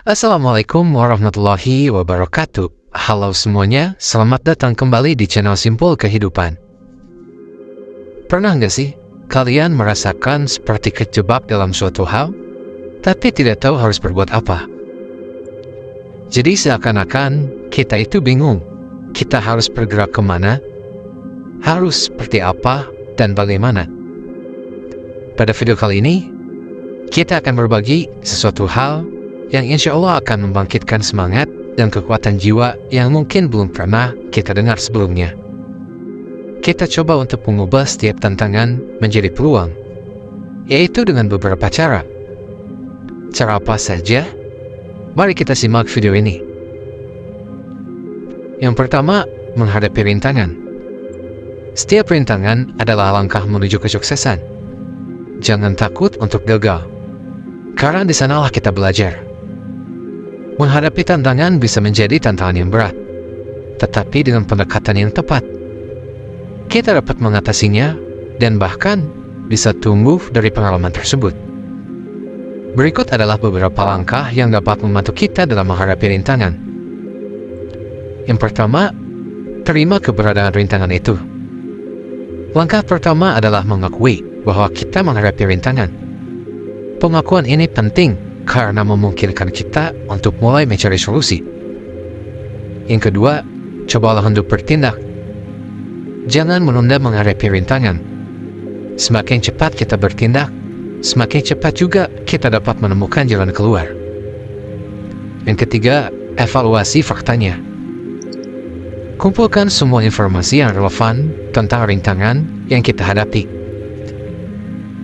Assalamualaikum warahmatullahi wabarakatuh. Halo semuanya, selamat datang kembali di channel Simpul Kehidupan. Pernah nggak sih kalian merasakan seperti kejebak dalam suatu hal, tapi tidak tahu harus berbuat apa? Jadi seakan-akan kita itu bingung, kita harus bergerak kemana, harus seperti apa, dan bagaimana. Pada video kali ini, kita akan berbagi sesuatu hal yang insya Allah akan membangkitkan semangat dan kekuatan jiwa yang mungkin belum pernah kita dengar sebelumnya. Kita coba untuk mengubah setiap tantangan menjadi peluang, yaitu dengan beberapa cara. Cara apa saja? Mari kita simak video ini. Yang pertama, menghadapi rintangan. Setiap rintangan adalah langkah menuju kesuksesan. Jangan takut untuk gagal, karena di sanalah kita belajar. Menghadapi tantangan bisa menjadi tantangan yang berat, tetapi dengan pendekatan yang tepat, kita dapat mengatasinya dan bahkan bisa tumbuh dari pengalaman tersebut. Berikut adalah beberapa langkah yang dapat membantu kita dalam menghadapi rintangan. Yang pertama, terima keberadaan rintangan itu. Langkah pertama adalah mengakui bahwa kita menghadapi rintangan. Pengakuan ini penting karena memungkinkan kita untuk mulai mencari solusi. Yang kedua, cobalah untuk bertindak. Jangan menunda menghadapi rintangan. Semakin cepat kita bertindak, semakin cepat juga kita dapat menemukan jalan keluar. Yang ketiga, evaluasi faktanya. Kumpulkan semua informasi yang relevan tentang rintangan yang kita hadapi.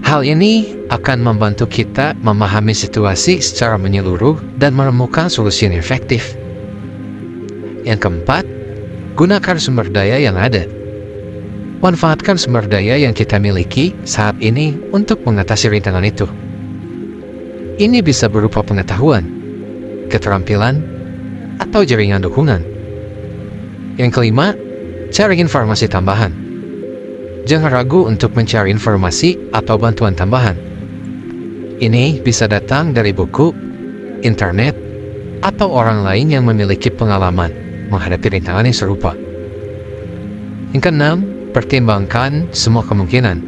Hal ini akan membantu kita memahami situasi secara menyeluruh dan menemukan solusi yang efektif. Yang keempat, gunakan sumber daya yang ada. Manfaatkan sumber daya yang kita miliki saat ini untuk mengatasi rintangan itu. Ini bisa berupa pengetahuan, keterampilan, atau jaringan dukungan. Yang kelima, cari informasi tambahan. Jangan ragu untuk mencari informasi atau bantuan tambahan. Ini bisa datang dari buku, internet, atau orang lain yang memiliki pengalaman menghadapi rintangan yang serupa. Yang keenam, pertimbangkan semua kemungkinan.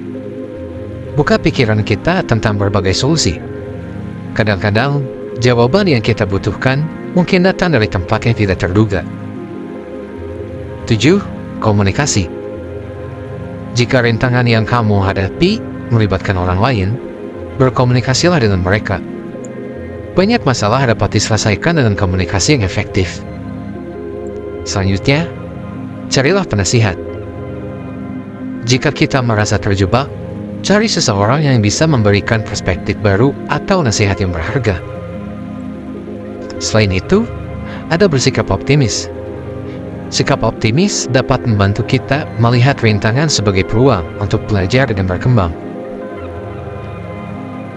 Buka pikiran kita tentang berbagai solusi. Kadang-kadang, jawaban yang kita butuhkan mungkin datang dari tempat yang tidak terduga. 7. Komunikasi. Jika rintangan yang kamu hadapi melibatkan orang lain, berkomunikasilah dengan mereka. Banyak masalah dapat diselesaikan dengan komunikasi yang efektif. Selanjutnya, carilah penasihat. Jika kita merasa terjebak, cari seseorang yang bisa memberikan perspektif baru atau nasihat yang berharga. Selain itu, ada bersikap optimis. Sikap optimis dapat membantu kita melihat rintangan sebagai peluang untuk belajar dan berkembang.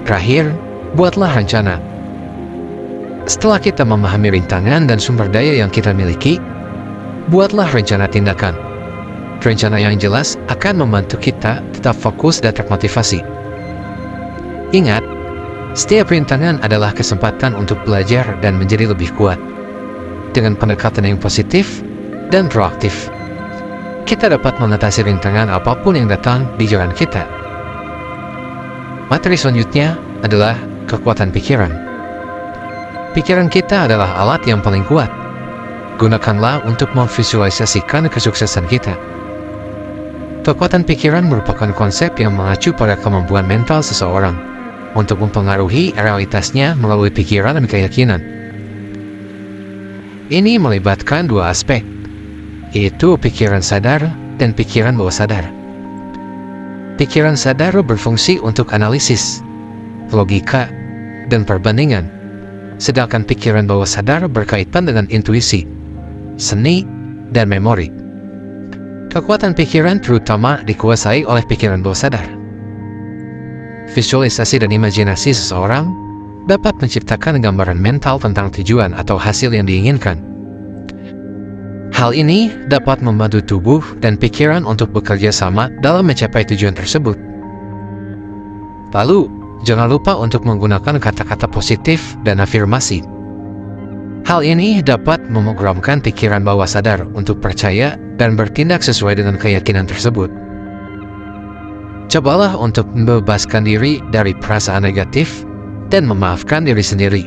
Terakhir, buatlah rencana. Setelah kita memahami rintangan dan sumber daya yang kita miliki, buatlah rencana tindakan. Rencana yang jelas akan membantu kita tetap fokus dan termotivasi. Ingat, setiap rintangan adalah kesempatan untuk belajar dan menjadi lebih kuat. Dengan pendekatan yang positif dan proaktif, kita dapat mengatasi rintangan apapun yang datang di jalan kita. Materi selanjutnya adalah kekuatan pikiran. Pikiran kita adalah alat yang paling kuat. Gunakanlah untuk memvisualisasikan kesuksesan kita. Kekuatan pikiran merupakan konsep yang mengacu pada kemampuan mental seseorang untuk mempengaruhi realitasnya melalui pikiran dan keyakinan. Ini melibatkan dua aspek, yaitu pikiran sadar dan pikiran bawah sadar. Pikiran sadar berfungsi untuk analisis, logika, dan perbandingan, sedangkan pikiran bawah sadar berkaitan dengan intuisi, seni, dan memori. Kekuatan pikiran terutama dikuasai oleh pikiran bawah sadar. visualisasi dan imajinasi seseorang dapat menciptakan gambaran mental tentang tujuan atau hasil yang diinginkan. Hal ini dapat membantu tubuh dan pikiran untuk bekerja sama dalam mencapai tujuan tersebut. Lalu, jangan lupa untuk menggunakan kata-kata positif dan afirmasi. Hal ini dapat memprogramkan pikiran bawah sadar untuk percaya dan bertindak sesuai dengan keyakinan tersebut. Cobalah untuk membebaskan diri dari perasaan negatif dan memaafkan diri sendiri.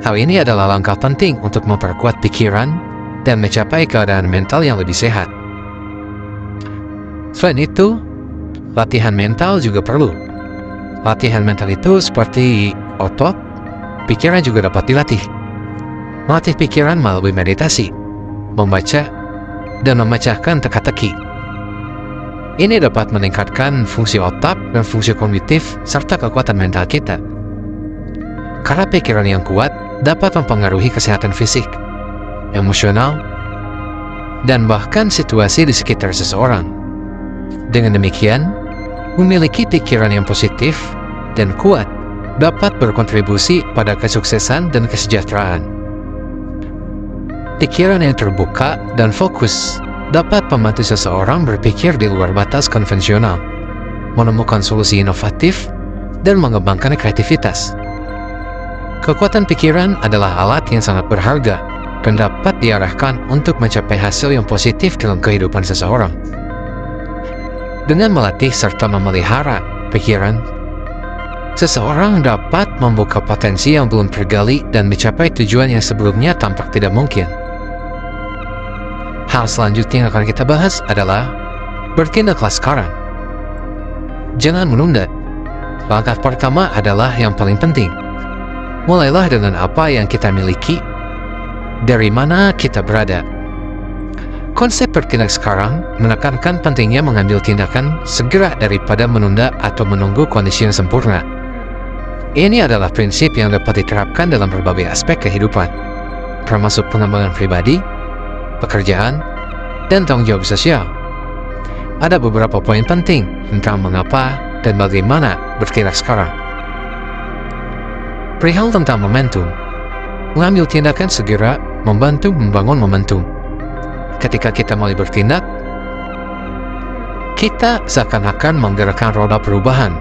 Hal ini adalah langkah penting untuk memperkuat pikiran dan mencapai keadaan mental yang lebih sehat. Selain itu, latihan mental juga perlu. Latihan mental itu seperti otot, pikiran juga dapat dilatih. Melatih pikiran melalui meditasi, membaca, dan memecahkan teka-teki. Ini dapat meningkatkan fungsi otak dan fungsi kognitif serta kekuatan mental kita. Karena pikiran yang kuat dapat mempengaruhi kesehatan fisik, emosional, dan bahkan situasi di sekitar seseorang. Dengan demikian, memiliki pikiran yang positif dan kuat dapat berkontribusi pada kesuksesan dan kesejahteraan. Pikiran yang terbuka dan fokus dapat membantu seseorang berpikir di luar batas konvensional, menemukan solusi inovatif, dan mengembangkan kreativitas. Kekuatan pikiran adalah alat yang sangat berharga dan dapat diarahkan untuk mencapai hasil yang positif dalam kehidupan seseorang. Dengan melatih serta memelihara pikiran, seseorang dapat membuka potensi yang belum tergali dan mencapai tujuan yang sebelumnya tampak tidak mungkin. Hal selanjutnya yang akan kita bahas adalah bertindaklah sekarang. Jangan menunda. Langkah pertama adalah yang paling penting. Mulailah dengan apa yang kita miliki, dari mana kita berada. Konsep bertindak sekarang menekankan pentingnya mengambil tindakan segera daripada menunda atau menunggu kondisi yang sempurna. Ini adalah prinsip yang dapat diterapkan dalam berbagai aspek kehidupan, termasuk pengembangan pribadi, pekerjaan, dan tanggung jawab sosial. Ada beberapa poin penting tentang mengapa dan bagaimana bertindak sekarang. Perihal tentang momentum, mengambil tindakan segera membantu membangun momentum. Ketika kita mulai bertindak, kita seakan-akan menggerakkan roda perubahan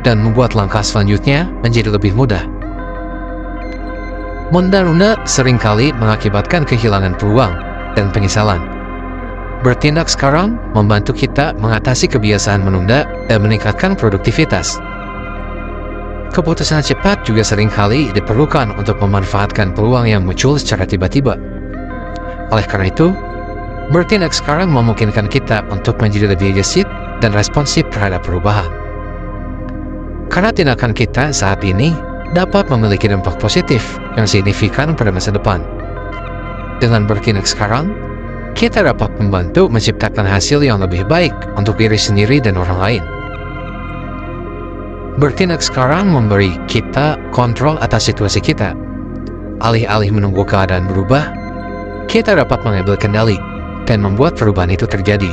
dan membuat langkah selanjutnya menjadi lebih mudah. Menunda seringkali mengakibatkan kehilangan peluang dan penyesalan. Bertindak sekarang membantu kita mengatasi kebiasaan menunda dan meningkatkan produktivitas. Keputusan cepat juga seringkali diperlukan untuk memanfaatkan peluang yang muncul secara tiba-tiba. Oleh karena itu, bertindak sekarang memungkinkan kita untuk menjadi lebih gesit dan responsif terhadap perubahan. Karena tindakan kita saat ini dapat memiliki dampak positif yang signifikan pada masa depan. Dengan bertindak sekarang, kita dapat membantu menciptakan hasil yang lebih baik untuk diri sendiri dan orang lain. Bertindak sekarang memberi kita kontrol atas situasi kita. Alih-alih menunggu keadaan berubah, kita dapat mengambil kendali dan membuat perubahan itu terjadi.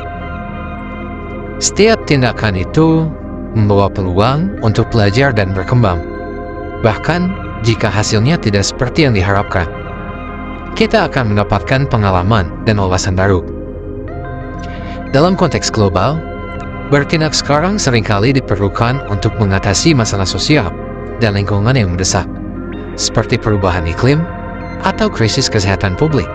Setiap tindakan itu membawa peluang untuk belajar dan berkembang. Bahkan jika hasilnya tidak seperti yang diharapkan, kita akan mendapatkan pengalaman dan wawasan baru. Dalam konteks global, bertindak sekarang seringkali diperlukan untuk mengatasi masalah sosial dan lingkungan yang mendesak, seperti perubahan iklim atau krisis kesehatan publik.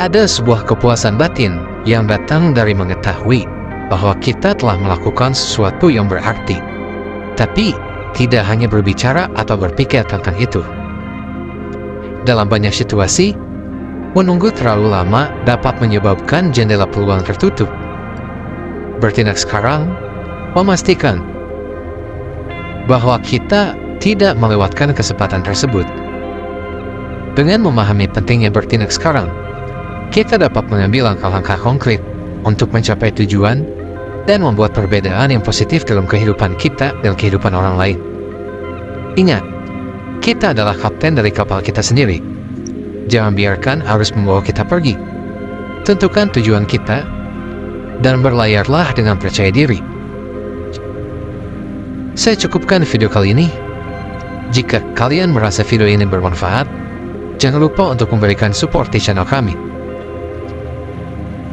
Ada sebuah kepuasan batin yang datang dari mengetahui bahwa kita telah melakukan sesuatu yang berarti, tapi tidak hanya berbicara atau berpikir tentang itu. Dalam banyak situasi, menunggu terlalu lama dapat menyebabkan jendela peluang tertutup. Bertindak sekarang memastikan bahwa kita tidak melewatkan kesempatan tersebut. Dengan memahami pentingnya bertindak sekarang, kita dapat mengambil langkah-langkah konkret untuk mencapai tujuan dan membuat perbedaan yang positif dalam kehidupan kita dan kehidupan orang lain. Ingat, kita adalah kapten dari kapal kita sendiri. Jangan biarkan arus membawa kita pergi. Tentukan tujuan kita dan berlayarlah dengan percaya diri. Saya cukupkan video kali ini. Jika kalian merasa video ini bermanfaat, jangan lupa untuk memberikan support di channel kami.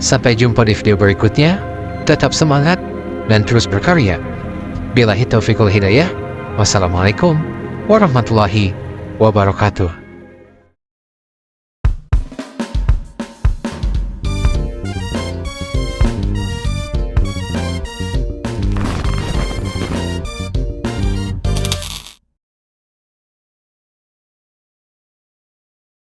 Sampai jumpa di video berikutnya. Tetap semangat dan terus berkarya. Billahi taufiq wal hidayah. Wassalamualaikum warahmatullahi wabarakatuh.